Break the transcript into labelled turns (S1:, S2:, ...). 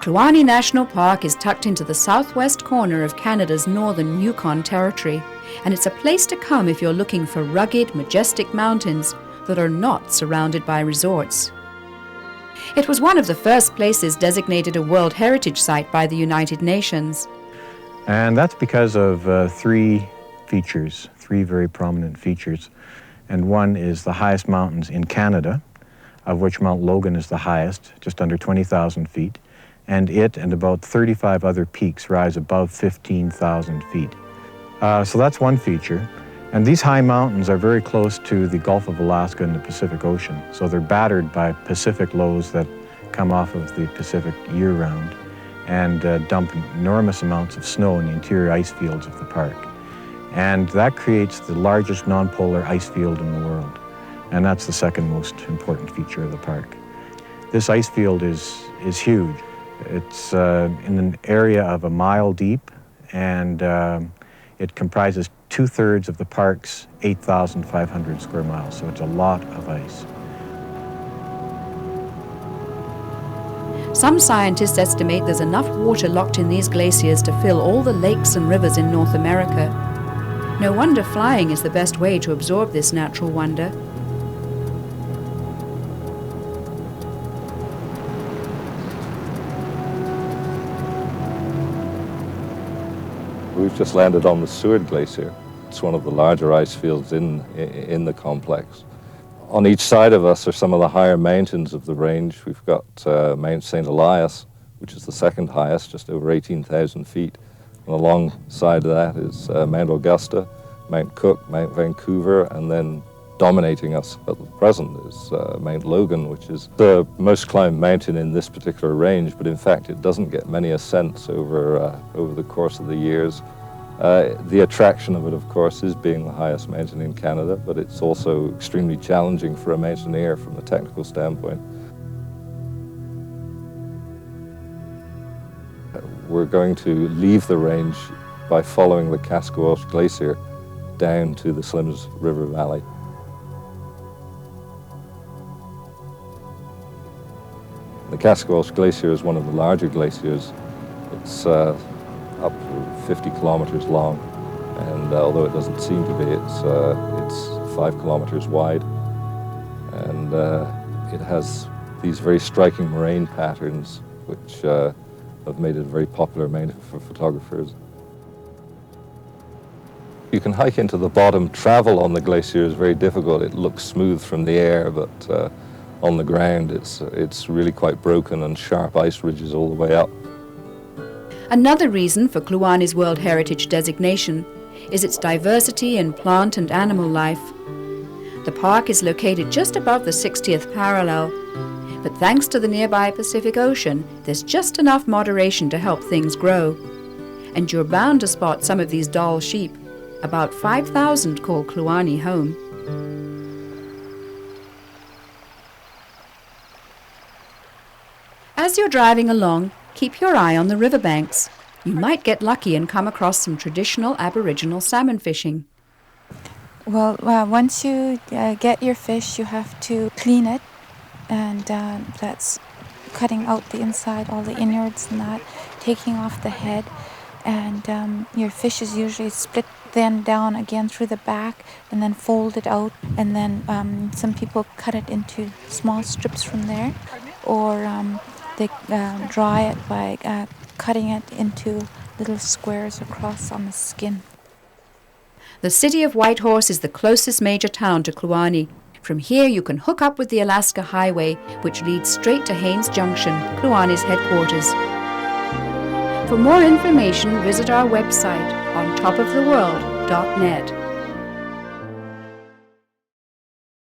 S1: Kluane National Park is tucked into the southwest corner of Canada's northern Yukon territory, and it's a place to come if you're looking for rugged, majestic mountains that are not surrounded by resorts. It was one of the first places designated a World Heritage Site by the United Nations.
S2: And that's because of three very prominent features. And one is the highest mountains in Canada, of which Mount Logan is the highest, just under 20,000 feet. And it and about 35 other peaks rise above 15,000 feet. So that's one feature. And these high mountains are very close to the Gulf of Alaska and the Pacific Ocean. So they're battered by Pacific lows that come off of the Pacific year-round and dump enormous amounts of snow in the interior ice fields of the park. And that creates the largest non-polar ice field in the world. And that's the second most important feature of the park. This ice field is huge. It's in an area of a mile deep, and it comprises 2/3 of the park's 8,500 square miles, so it's a lot of ice.
S1: Some scientists estimate there's enough water locked in these glaciers to fill all the lakes and rivers in North America. No wonder flying is the best way to absorb this natural wonder.
S3: We've just landed on the Seward Glacier. It's one of the larger ice fields in the complex. On each side of us are some of the higher mountains of the range. We've got Mount St. Elias, which is the second highest, just over 18,000 feet. And alongside of that is Mount Augusta, Mount Cook, Mount Vancouver, and then dominating us at the present is Mount Logan, which is the most climbed mountain in this particular range, but in fact it doesn't get many ascents over the course of the years. The attraction of it, of course, is being the highest mountain in Canada, but it's also extremely challenging for a mountaineer from a technical standpoint. We're going to leave the range by following the Kaskawos Glacier down to the Slims River Valley. The Kaskawos Glacier is one of the larger glaciers. It's up to 50 kilometers long, and although it doesn't seem to be, it's 5 kilometers wide, and it has these very striking moraine patterns which have made it a very popular mountain for photographers. You can hike into the bottom. Travel on the glacier is very difficult. It looks smooth from the air, but on the ground it's really quite broken and sharp ice ridges all the way up.
S1: Another reason for Kluane's World Heritage designation is its diversity in plant and animal life. The park is located just above the 60th parallel, but thanks to the nearby Pacific Ocean, there's just enough moderation to help things grow. And you're bound to spot some of these Dall sheep. About 5,000 call Kluane home. As you're driving along, keep your eye on the riverbanks. You might get lucky and come across some traditional Aboriginal salmon fishing.
S4: Well, once you get your fish, you have to clean it, and that's cutting out the inside, all the innards and that, taking off the head, and your fish is usually split then down again through the back and then fold it out, and then some people cut it into small strips from there, or they dry it by cutting it into little squares across on the skin.
S1: The city of Whitehorse is the closest major town to Kluane. From here you can hook up with the Alaska Highway, which leads straight to Haines Junction, Kluane's headquarters. For more information, visit our website on topoftheworld.net.